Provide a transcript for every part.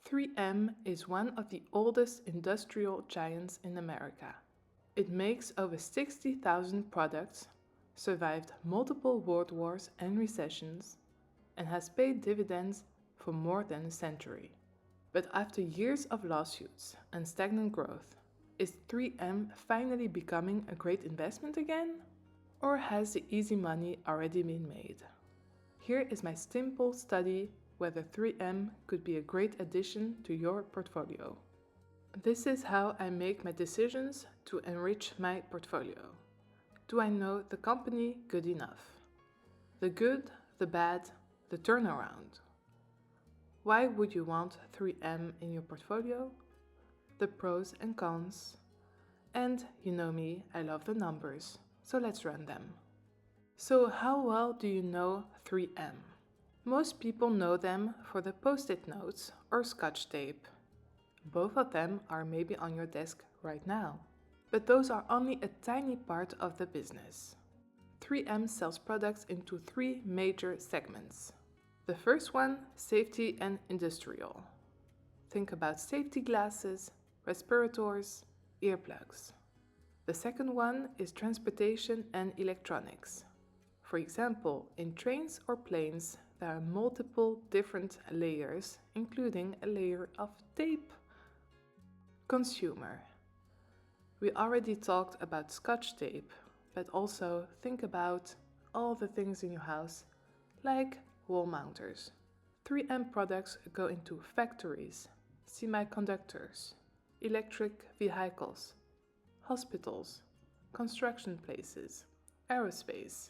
3M is one of the oldest industrial giants in America. It makes over 60,000 products, survived multiple world wars and recessions, and has paid dividends for more than a century. But after years of lawsuits and stagnant growth, is 3M finally becoming a great investment again? Or has the easy money already been made? Here is my simple study whether 3M could be a great addition to your portfolio. This is how I make my decisions to enrich my portfolio. Do I know the company good enough? The good, the bad, the turnaround. Why would you want 3M in your portfolio? The pros and cons. And you know me, I love the numbers, so let's run them. So how well do you know 3M? Most people know them for the post-it notes or scotch tape. Both of them are maybe on your desk right now. But those are only a tiny part of the business. 3M sells products into three major segments. The first one, safety and industrial. Think about safety glasses, respirators, earplugs. The second one is transportation and electronics. For example, in trains or planes, there are multiple different layers, including a layer of tape. Consumer. We already talked about scotch tape, but also think about all the things in your house, like wall mounters. 3M products go into factories, semiconductors, electric vehicles, hospitals, construction places, aerospace.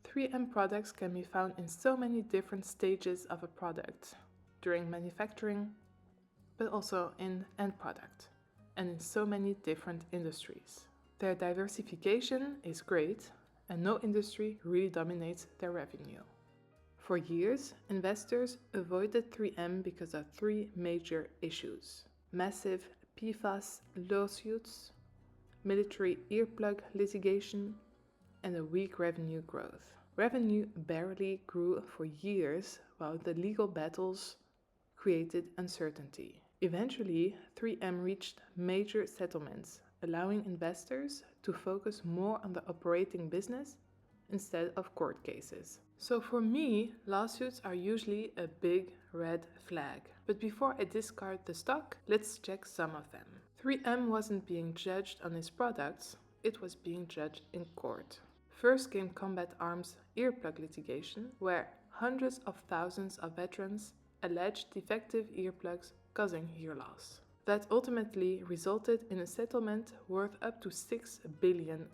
3M products can be found in so many different stages of a product, during manufacturing, but also in end product, and in so many different industries. Their diversification is great, and no industry really dominates their revenue. For years, investors avoided 3M because of three major issues: massive PFAS lawsuits, military earplug litigation, and a weak revenue growth. Revenue barely grew for years while the legal battles created uncertainty. Eventually, 3M reached major settlements, allowing investors to focus more on the operating business instead of court cases. So for me, lawsuits are usually a big red flag. But before I discard the stock, let's check some of them. 3M wasn't being judged on its products, it was being judged in court. First came Combat Arms earplug litigation, where hundreds of thousands of veterans alleged defective earplugs causing hear loss. That ultimately resulted in a settlement worth up to $6 billion.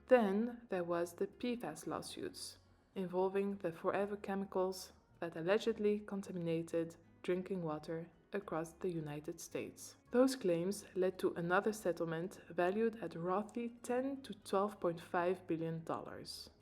Then there was the PFAS lawsuits, involving the forever chemicals that allegedly contaminated drinking water across the United States. Those claims led to another settlement valued at roughly $10 to $12.5 billion.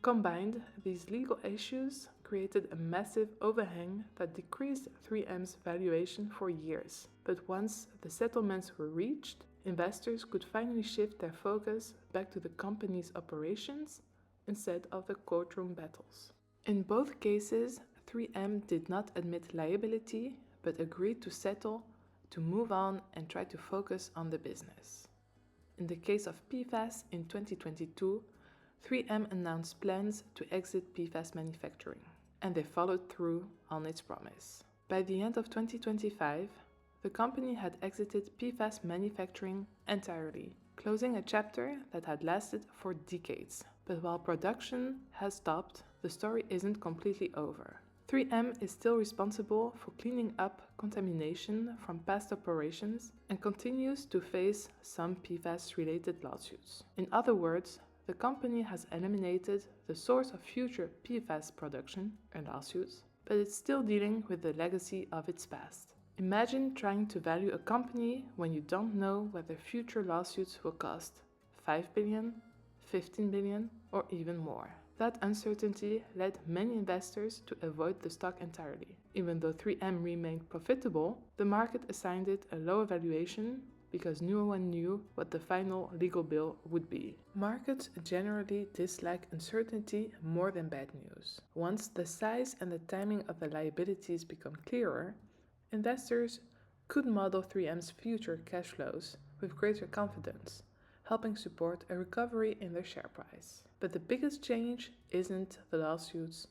Combined, these legal issues created a massive overhang that decreased 3M's valuation for years. But once the settlements were reached, investors could finally shift their focus back to the company's operations instead of the courtroom battles. In both cases, 3M did not admit liability, but agreed to settle, to move on and try to focus on the business. In the case of PFAS in 2022, 3M announced plans to exit PFAS manufacturing, and they followed through on its promise. By the end of 2025, the company had exited PFAS manufacturing entirely, closing a chapter that had lasted for decades. But while production has stopped, the story isn't completely over. 3M is still responsible for cleaning up contamination from past operations and continues to face some PFAS-related lawsuits. In other words, the company has eliminated the source of future PFAS production and lawsuits, but it's still dealing with the legacy of its past. Imagine trying to value a company when you don't know whether future lawsuits will cost $5 billion, $15 billion, or even more. That uncertainty led many investors to avoid the stock entirely. Even though 3M remained profitable, the market assigned it a lower valuation because no one knew what the final legal bill would be. Markets generally dislike uncertainty more than bad news. Once the size and the timing of the liabilities become clearer, investors could model 3M's future cash flows with greater confidence, helping support a recovery in their share price. But the biggest change isn't the lawsuits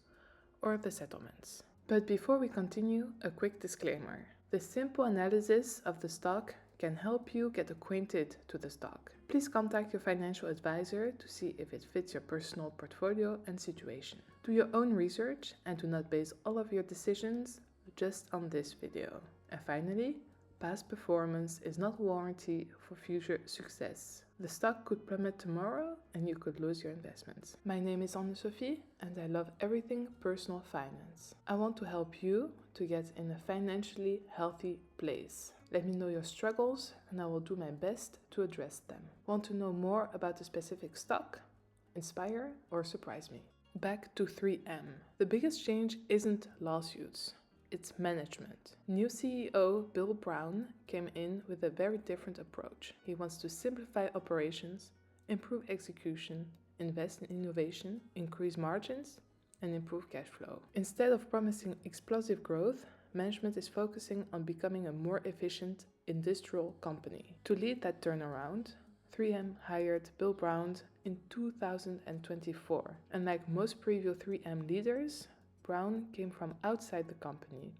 or the settlements. But before we continue, a quick disclaimer. The simple analysis of the stock can help you get acquainted to the stock. Please contact your financial advisor to see if it fits your personal portfolio and situation. Do your own research and do not base all of your decisions just on this video. And finally, past performance is not a warranty for future success. The stock could plummet tomorrow and you could lose your investments. My name is Anne-Sophie and I love everything personal finance. I want to help you to get in a financially healthy place. Let me know your struggles and I will do my best to address them. Want to know more about a specific stock? Inspire or surprise me? Back to 3M. The biggest change isn't lawsuits. It's management. New CEO Bill Brown came in with a very different approach. He wants to simplify operations, improve execution, invest in innovation, increase margins, and improve cash flow. Instead of promising explosive growth, management is focusing on becoming a more efficient industrial company. To lead that turnaround, 3M hired Bill Brown in 2024. And like most previous 3M leaders, Brown came from outside the company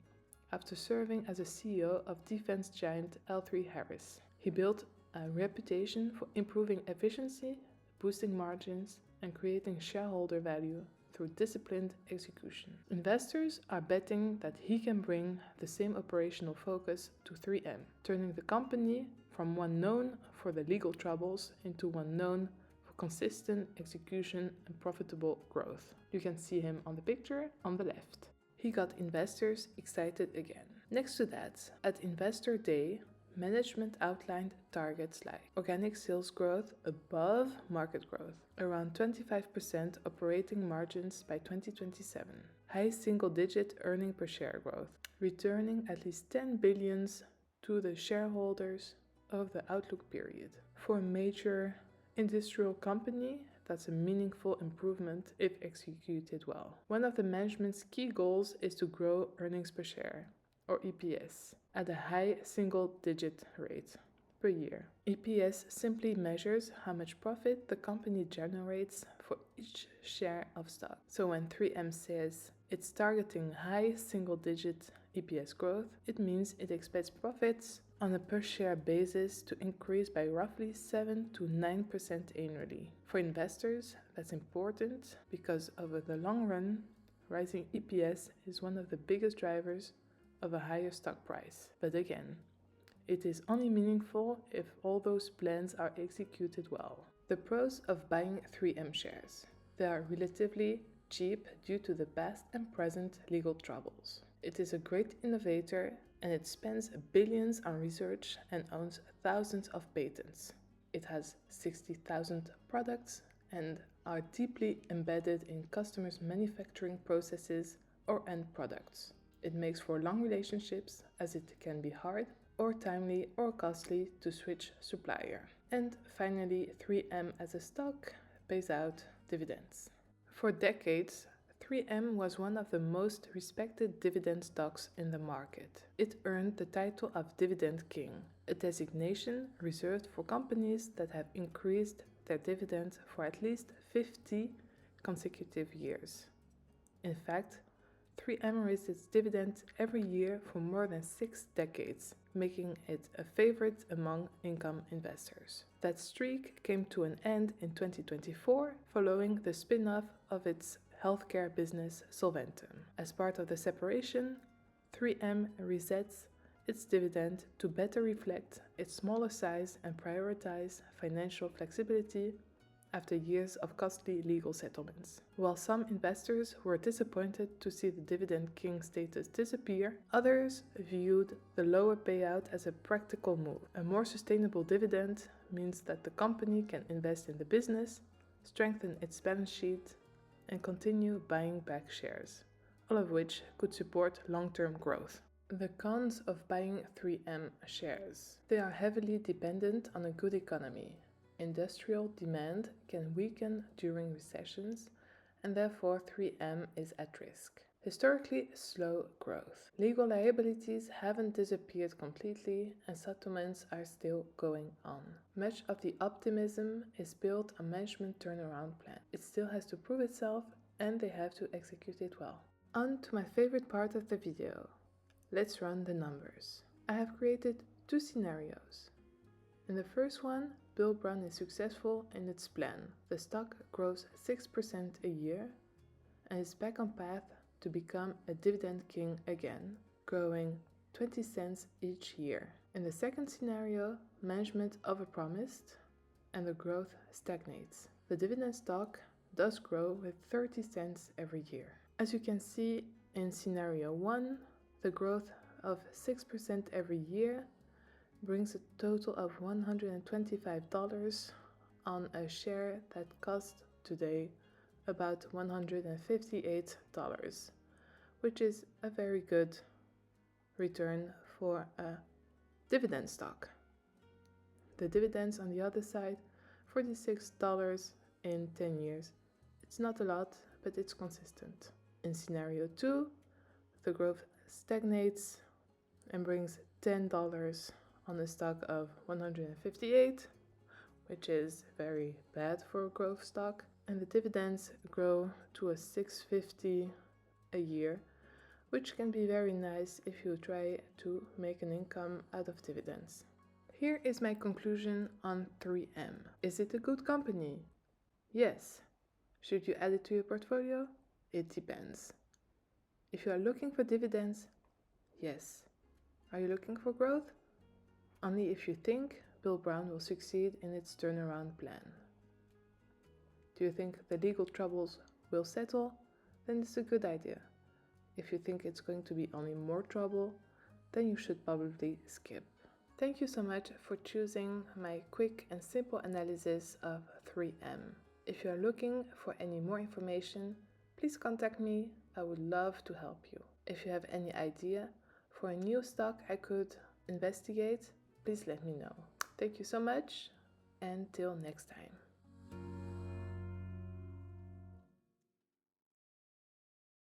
after serving as a CEO of defense giant L3Harris. He built a reputation for improving efficiency, boosting margins, and creating shareholder value through disciplined execution. Investors are betting that he can bring the same operational focus to 3M, turning the company from one known for the legal troubles into one known for consistent execution and profitable growth. You can see him on the picture on the left. He got investors excited again. Next to that, at Investor Day, management outlined targets like organic sales growth above market growth, around 25% operating margins by 2027, high single-digit earning per share growth, returning at least 10 billion to the shareholders of the outlook period. For a major industrial company, that's a meaningful improvement if executed well. One of the management's key goals is to grow earnings per share, or EPS, at a high single-digit rate per year. EPS simply measures how much profit the company generates for each share of stock. So when 3M says it's targeting high single-digit EPS growth, it means it expects profits on a per-share basis to increase by roughly 7 to 9% annually. For investors, that's important because over the long run, rising EPS is one of the biggest drivers of a higher stock price. But again, it is only meaningful if all those plans are executed well. The pros of buying 3M shares. They are relatively cheap due to the past and present legal troubles. It is a great innovator and it spends billions on research and owns thousands of patents. It has 60,000 products and are deeply embedded in customers' manufacturing processes or end products. It makes for long relationships as it can be hard or timely or costly to switch supplier. And finally, 3M as a stock pays out dividends. For decades, 3M was one of the most respected dividend stocks in the market. It earned the title of Dividend King, a designation reserved for companies that have increased their dividend for at least 50 consecutive years. In fact, 3M raised its dividend every year for more than 6 decades, making it a favorite among income investors. That streak came to an end in 2024 following the spin-off of its healthcare business Solventum. As part of the separation, 3M resets its dividend to better reflect its smaller size and prioritize financial flexibility after years of costly legal settlements. While some investors were disappointed to see the Dividend King status disappear, others viewed the lower payout as a practical move. A more sustainable dividend means that the company can invest in the business, strengthen its balance sheet, and continue buying back shares, all of which could support long-term growth. The cons of buying 3M shares. They are heavily dependent on a good economy. Industrial demand can weaken during recessions, and therefore 3M is at risk. Historically slow growth. Legal liabilities haven't disappeared completely and settlements are still going on. Much of the optimism is built on management turnaround plan. It still has to prove itself and they have to execute it well. On to my favorite part of the video. Let's run the numbers. I have created two scenarios. In the first one, Bill Brown is successful in its plan. The stock grows 6% a year and is back on path to become a dividend king again, growing 20 cents each year. In the second scenario, management overpromised and the growth stagnates. The dividend stock does grow with 30 cents every year. As you can see in scenario 1, the growth of 6% every year brings a total of $125 on a share that costs today about $158, which is a very good return for a dividend stock. The dividends on the other side, $46 in 10 years. It's not a lot, but it's consistent. In scenario 2, the growth stagnates and brings $10 on a stock of 158, which is very bad for a growth stock, and the dividends grow to a 650 a year, which can be very nice if you try to make an income out of dividends. Here is my conclusion on 3M. Is it a good company? Yes. Should you add it to your portfolio? It depends. If you are looking for dividends, yes. Are you looking for growth? Only if you think Bill Brown will succeed in its turnaround plan. Do you think the legal troubles will settle? Then it's a good idea. If you think it's going to be only more trouble, then you should probably skip. Thank you so much for choosing my quick and simple analysis of 3M. If you are looking for any more information, please contact me. I would love to help you. If you have any idea for a new stock I could investigate, please let me know. Thank you so much, and till next time.